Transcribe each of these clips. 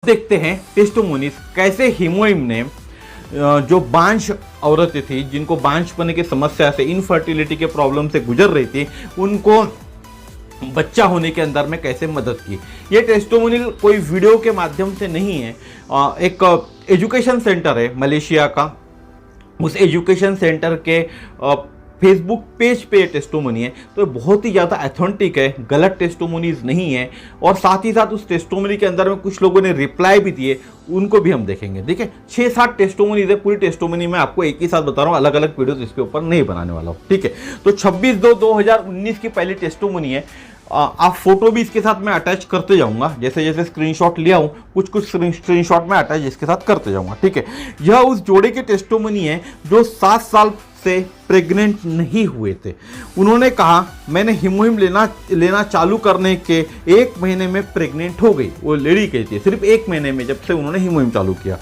देखते हैं टेस्टिमोनीज कैसे हीमोइम ने जो बांझ औरतें थी, जिनको बांझपने की समस्या से, इनफर्टिलिटी के प्रॉब्लम से गुजर रही थी, उनको बच्चा होने के अंदर में कैसे मदद की। ये टेस्टिमोनियल कोई वीडियो के माध्यम से नहीं है, एक एजुकेशन सेंटर है मलेशिया का, उस एजुकेशन सेंटर के फेसबुक पेज पे टेस्टिमोनी है। तो बहुत ही ज़्यादा ऑथेंटिक है, गलत टेस्टिमोनीज नहीं है। और साथ ही साथ उस टेस्टिमोनी के अंदर में कुछ लोगों ने रिप्लाई भी दिए, उनको भी हम देखेंगे। ठीक है, 6-7 टेस्टिमोनीज है। पूरी टेस्टिमोनी मैं आपको एक ही साथ बता रहा हूँ, अलग अलग वीडियोस इसके ऊपर नहीं बनाने वाला हूँ। ठीक है, तो 26/2/2019 की पहली टेस्टिमोनी है। आप फोटो भी इसके साथ मैं अटैच करते जाऊंगा, जैसे जैसे स्क्रीनशॉट लिया हूं, कुछ स्क्रीनशॉट में अटैच इसके साथ करते जाऊंगा। ठीक है, यह उस जोड़े की टेस्टिमोनी है जो 7 साल से प्रेग्नेंट नहीं हुए थे। उन्होंने कहा मैंने हीमोइम लेना चालू करने के 1 महीने में प्रेग्नेंट हो गई। वो लेडी कहती है सिर्फ 1 महीने में, जब से उन्होंने हीमोइम चालू किया।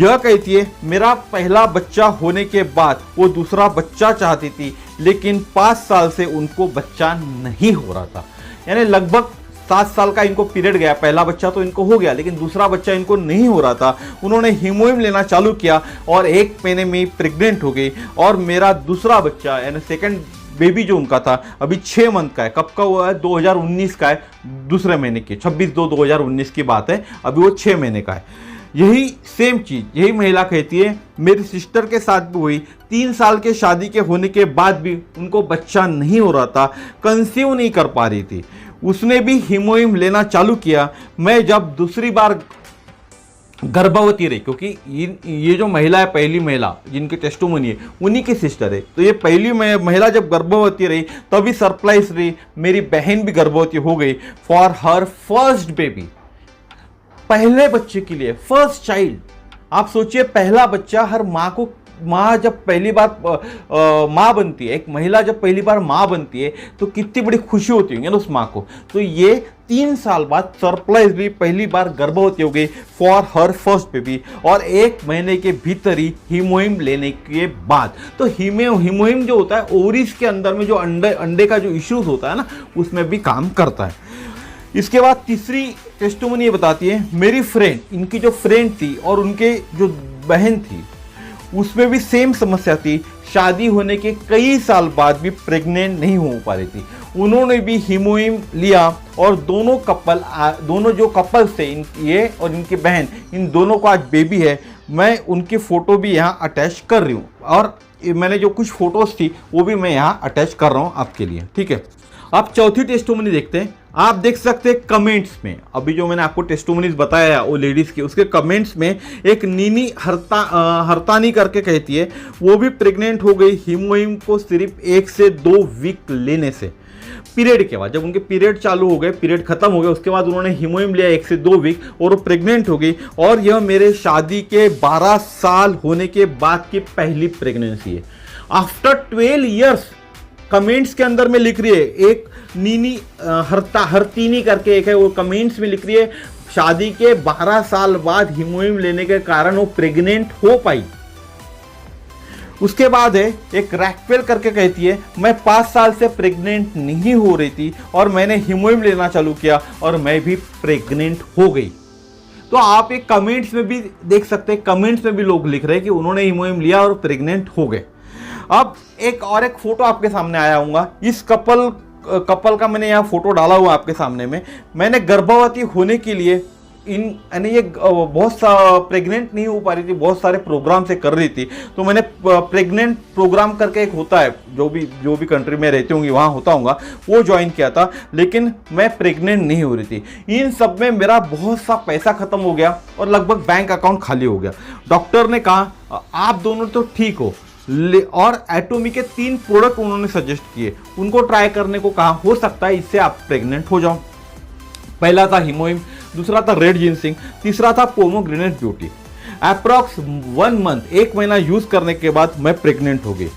यह कहती है मेरा पहला बच्चा होने के बाद वो दूसरा बच्चा चाहती थी, लेकिन 5 साल से उनको बच्चा नहीं हो रहा था। यानी लगभग 7 साल का इनको पीरियड गया, पहला बच्चा तो इनको हो गया लेकिन दूसरा बच्चा इनको नहीं हो रहा था। उन्होंने हीमोइम लेना चालू किया और 1 महीने में प्रेग्नेंट हो गई। और मेरा दूसरा बच्चा यानी सेकंड बेबी जो उनका था अभी 6 मंथ का है। कब का हुआ है? 2019 का है, दूसरे महीने की 26/2/2019 की बात है। अभी वो 6 महीने का है। यही सेम चीज यही महिला कहती है मेरी सिस्टर के साथ भी हुई। 3 साल के शादी के होने के बाद भी उनको बच्चा नहीं हो रहा था, कंसीव नहीं कर पा रही थी। उसने भी हीमोइम लेना चालू किया। मैं जब दूसरी बार गर्भवती रही, क्योंकि ये जो महिला है, पहली महिला जिनकी टेस्टिमोनी है, उन्हीं की सिस्टर है। तो ये पहली महिला जब गर्भवती रही तभी सरप्राइज रही, मेरी बहन भी गर्भवती हो गई फॉर हर फर्स्ट बेबी, पहले बच्चे के लिए, फर्स्ट चाइल्ड। आप सोचिए, पहला बच्चा हर माँ जब पहली बार माँ बनती है, एक महिला जब पहली बार माँ बनती है तो कितनी बड़ी खुशी होती होगी ना उस माँ को। तो ये 3 साल बाद सरप्राइज भी पहली बार गर्भवती हो गई फॉर हर फर्स्ट बेबी, और 1 महीने के भीतर ही हीमोइम लेने के बाद। तो हीमोइम जो होता है ओवरीज के अंदर में जो अंडे का जो इश्यूज होता है ना, उसमें भी काम करता है। इसके बाद तीसरी टेस्टिमोनी ये बताती है मेरी फ्रेंड, इनकी जो फ्रेंड थी और उनके जो बहन थी, उसमें भी सेम समस्या थी। शादी होने के कई साल बाद भी प्रेग्नेंट नहीं हो पा रही थी। उन्होंने भी हीमोइम लिया और दोनों जो कपल्स थे, ये और इनकी बहन, इन दोनों को आज बेबी है। मैं उनकी फोटो भी यहाँ अटैच कर रही हूँ, और मैंने जो कुछ फोटोज थी वो भी मैं यहाँ अटैच कर रहा हूँ आपके लिए। ठीक है, आप चौथी टेस्टिमोनी देखते हैं। आप देख सकते हैं कमेंट्स में, अभी जो मैंने आपको टेस्टिमोनीज बताया वो लेडीज के, उसके कमेंट्स में एक नीनी हरतानी करके कहती है वो भी प्रेग्नेंट हो गई हीमोइम को सिर्फ 1 से 2 वीक लेने से। पीरियड के बाद, जब उनके पीरियड चालू हो गए, पीरियड खत्म हो गए, उसके बाद उन्होंने हीमोइम लिया 1 से 2 वीक और वो प्रेग्नेंट हो गई। और यह मेरे शादी के 12 साल होने के बाद की पहली प्रेगनेंसी है। आफ्टर 12 ईयर्स कमेंट्स के अंदर में लिख रही है, एक नीनी हरतीनी करके एक है, वो कमेंट्स में लिख रही है शादी के 12 साल बाद हीमोइम लेने के कारण वो प्रेग्नेंट हो पाई। उसके बाद है एक रैकवेल करके कहती है मैं 5 साल से प्रेग्नेंट नहीं हो रही थी और मैंने हीमोइम लेना चालू किया और मैं भी प्रेग्नेंट हो गई। तो आप एक कमेंट्स में भी देख सकते हैं, कमेंट्स में भी लोग लिख रहे हैं कि उन्होंने हीमोइम लिया और प्रेग्नेंट हो गए। अब एक फोटो आपके सामने आया हूँगा, इस कपल का मैंने यहाँ फोटो डाला हुआ आपके सामने में। मैंने गर्भवती होने के लिए ये बहुत प्रेग्नेंट नहीं हो पा रही थी, बहुत सारे प्रोग्राम से कर रही थी, तो मैंने प्रेग्नेंट प्रोग्राम करके एक होता है, जो भी कंट्री में रहती होंगी वहाँ होता होगा, वो ज्वाइन किया था, लेकिन मैं प्रेग्नेंट नहीं हो रही थी। इन सब में मेरा बहुत सा पैसा खत्म हो गया और लगभग बैंक अकाउंट खाली हो गया। डॉक्टर ने कहा आप दोनों तो ठीक हो, और एटोमी के 3 प्रोडक्ट उन्होंने सजेस्ट किए, उनको ट्राई करने को कहा, हो सकता है इससे आप प्रेग्नेंट हो जाओ। पहला था हीमोइम, दूसरा था रेड जिनसिंग, तीसरा था पोमोग्रेनेट ब्यूटी। अप्रॉक्स 1 मंथ, 1 महीना यूज करने के बाद मैं प्रेग्नेंट हो गई।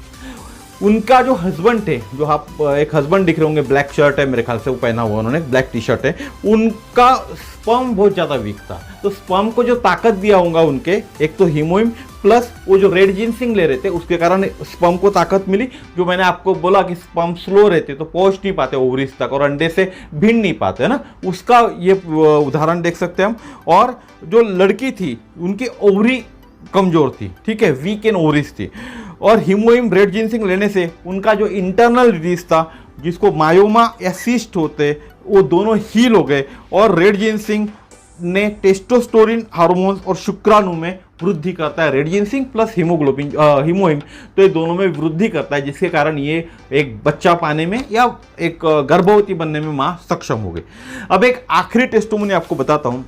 उनका जो हस्बैंड थे, जो आप एक हस्बैंड दिख रहे होंगे, ब्लैक शर्ट है मेरे ख्याल से वो पहना हुआ उन्होंने, ब्लैक टी शर्ट है, उनका स्पर्म बहुत ज़्यादा वीक था। तो स्पर्म को जो ताकत दिया होगा उनके, एक तो हीमोइम प्लस वो जो रेड जिनसिंग ले रहे थे उसके कारण स्पर्म को ताकत मिली। जो मैंने आपको बोला कि स्पर्म स्लो रहते तो पहुंच नहीं पाते ओवरीज तक और अंडे से भिड़ नहीं पाते, है ना, उसका ये उदाहरण देख सकते हैं हम। और जो लड़की थी उनकी ओवरी कमजोर थी, ठीक है, वीक इन ओवरीज थी। और हीमोइम रेड जिनसिंग लेने से उनका जो इंटरनल डिजीज था, जिसको मायोमा या सिस्ट होते, वो दोनों हील हो गए। और रेड जिनसिंग ने टेस्टोस्टेरोन हार्मोन्स और शुक्राणु में वृद्धि करता है। रेड जिनसिंग प्लस हीमोग्लोबिन हीमोइम, तो ये दोनों में वृद्धि करता है, जिसके कारण ये एक बच्चा पाने में या एक गर्भवती बनने में मां सक्षम हो गई। अब एक आखिरी टेस्टिमोनी आपको बताता हूं,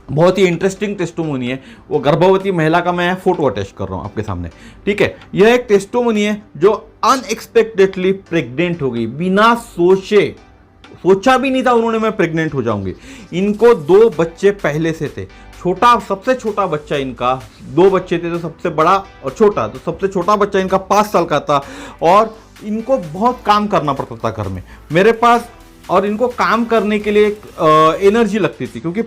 बहुत ही इंटरेस्टिंग टेस्टिमोनी है। वो गर्भवती महिला का मैं फोटो अटैच कर रहा हूं आपके सामने, ठीक है। यह एक टेस्टिमोनी है जो अनएक्सपेक्टेडली प्रेग्नेंट हो गई, बिना सोचा भी नहीं था उन्होंने मैं प्रेग्नेंट हो जाऊंगी। इनको 2 बच्चे पहले से थे, सबसे छोटा बच्चा इनका, 2 बच्चे थे तो सबसे बड़ा और छोटा, तो सबसे छोटा बच्चा इनका 5 साल का था। और इनको बहुत काम करना पड़ता था घर में मेरे पास, और इनको काम करने के लिए एनर्जी लगती थी, क्योंकि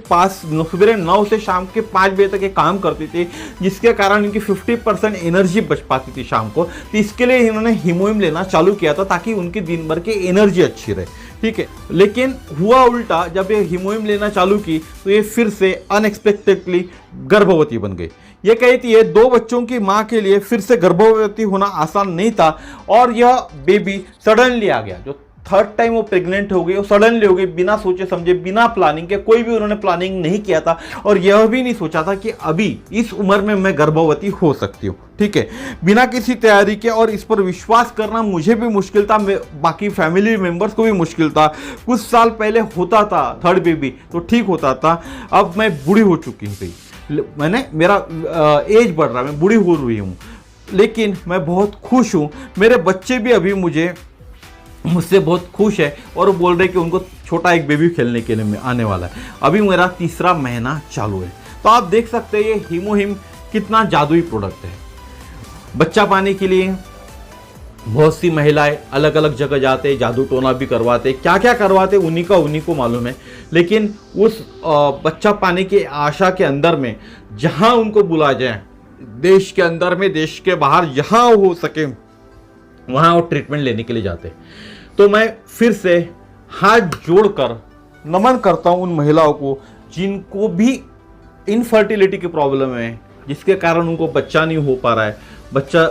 सुबह 9 से शाम के 5 बजे तक ये काम करती थी, जिसके कारण इनकी 50% एनर्जी बच पाती थी शाम को। तो इसके लिए इन्होंने हीमोइम लेना चालू किया था ताकि उनकी दिन भर की एनर्जी अच्छी रहे, ठीक है। लेकिन हुआ उल्टा, जब ये हीमोइम लेना चालू की तो ये फिर से अनएक्सपेक्टेडली गर्भवती बन गई। ये कहती है 2 बच्चों की मां के लिए फिर से गर्भवती होना आसान नहीं था, और यह बेबी सडनली आ गया। जो 3rd टाइम वो प्रेग्नेंट हो गई, वो सडनली हो गई, बिना सोचे समझे, बिना प्लानिंग के। कोई भी उन्होंने प्लानिंग नहीं किया था, और यह भी नहीं सोचा था कि अभी इस उम्र में मैं गर्भवती हो सकती हूँ, ठीक है, बिना किसी तैयारी के। और इस पर विश्वास करना मुझे भी मुश्किल था, बाकी फैमिली मेंबर्स को भी मुश्किल था। कुछ साल पहले होता था 3rd बेबी तो ठीक होता था, अब मैं बूढ़ी हो चुकी थी, मेरा एज बढ़ रहा है, मैं बूढ़ी हो रही हूँ, लेकिन मैं बहुत खुश हूँ। मेरे बच्चे भी अभी मुझसे बहुत खुश है, और वो बोल रहे कि उनको छोटा एक बेबी खेलने के लिए आने वाला है। अभी मेरा 3रा महीना चालू है। तो आप देख सकते हैं ये हीमोहिम कितना जादुई प्रोडक्ट है। बच्चा पाने के लिए बहुत सी महिलाएं अलग अलग जगह जाते, जादू टोना भी करवाते, क्या क्या करवाते उन्हीं को मालूम है। लेकिन उस बच्चा पाने की आशा के अंदर में जहां उनको बुलाया जाए, देश के अंदर में, देश के बाहर, जहां हो सके वहां वो ट्रीटमेंट लेने के लिए जाते। तो मैं फिर से हाथ जोड़कर नमन करता हूं उन महिलाओं को जिनको भी इनफर्टिलिटी की प्रॉब्लम है, जिसके कारण उनको बच्चा नहीं हो पा रहा है, बच्चा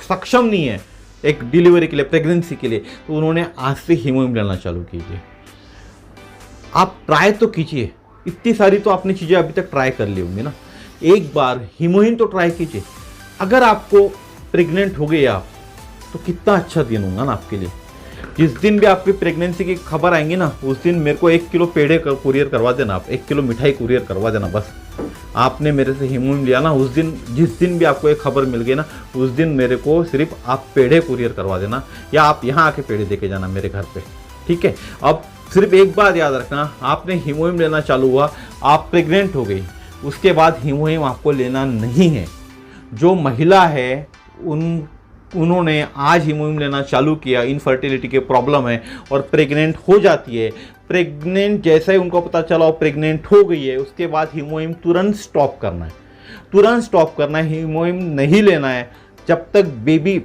सक्षम नहीं है एक डिलीवरी के लिए, प्रेगनेंसी के लिए। तो उन्होंने आज से हीमोइम लेना चालू कीजिए। आप ट्राई तो कीजिए, इतनी सारी तो आपने चीजें अभी तक ट्राई कर ली होंगी ना, एक बार हीमोइम तो ट्राई कीजिए। अगर आपको प्रेग्नेंट हो गए आप, तो कितना अच्छा दिन होगा ना आपके लिए। जिस दिन भी आपकी प्रेगनेंसी की खबर आएंगी ना, उस दिन मेरे को 1 किलो पेड़े कुरियर करवा देना, आप 1 किलो मिठाई कुरियर करवा देना। बस आपने मेरे से हीमोइम लिया ना, उस दिन, जिस दिन भी आपको एक खबर मिल गई ना, उस दिन मेरे को सिर्फ आप पेड़े कुरियर करवा देना, या आप यहाँ आके पेड़े देके जाना मेरे घर पे, ठीक है। अब सिर्फ एक बात याद रखना, आपने हीमोइम लेना चालू हुआ, आप प्रेग्नेंट हो गई, उसके बाद हीमोइम आपको लेना नहीं है। जो महिला है उन्होंने आज हीमोइम लेना चालू किया, इनफर्टिलिटी के प्रॉब्लम है और प्रेग्नेंट हो जाती है, प्रेग्नेंट जैसे ही उनको पता चला वो प्रेग्नेंट हो गई है, उसके बाद हीमोइम तुरंत स्टॉप करना है, तुरंत स्टॉप करना है। हीमोइम नहीं लेना है जब तक बेबी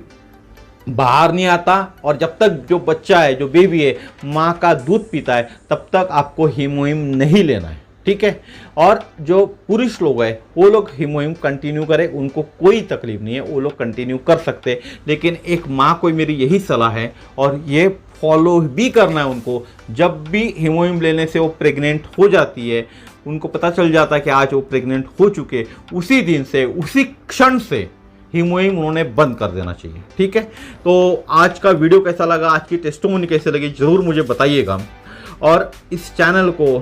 बाहर नहीं आता, और जब तक जो बच्चा है, जो बेबी है, माँ का दूध पीता है, तब तक आपको हीमोइम नहीं लेना है, ठीक है। और जो पुरुष लोग हैं वो लोग हीमोइम कंटिन्यू करें, उनको कोई तकलीफ नहीं है, वो लोग कंटिन्यू कर सकते हैं। लेकिन एक माँ को मेरी यही सलाह है, और ये फॉलो भी करना है उनको। जब भी हीमोइम लेने से वो प्रेग्नेंट हो जाती है, उनको पता चल जाता है कि आज वो प्रेग्नेंट हो चुके, उसी दिन से, उसी क्षण से हीमोइम उन्होंने बंद कर देना चाहिए, ठीक है। तो आज का वीडियो कैसा लगा, आज की टेस्टिमोनी कैसे लगी, जरूर मुझे बताइएगा। और इस चैनल को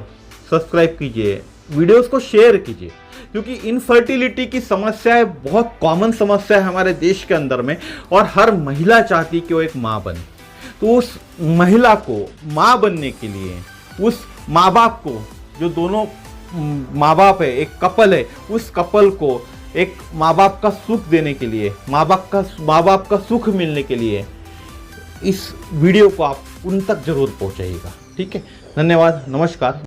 सब्सक्राइब कीजिए, वीडियोस को शेयर कीजिए, क्योंकि इनफर्टिलिटी की समस्या है, बहुत कॉमन समस्या है हमारे देश के अंदर में, और हर महिला चाहती कि वो एक माँ बने। तो उस महिला को माँ बनने के लिए, उस माँ बाप को, जो दोनों माँ बाप है, एक कपल है, उस कपल को एक माँ बाप का सुख देने के लिए, माँ बाप का सुख मिलने के लिए इस वीडियो को आप उन तक जरूर पहुंचाइएगा। ठीक है, धन्यवाद, नमस्कार।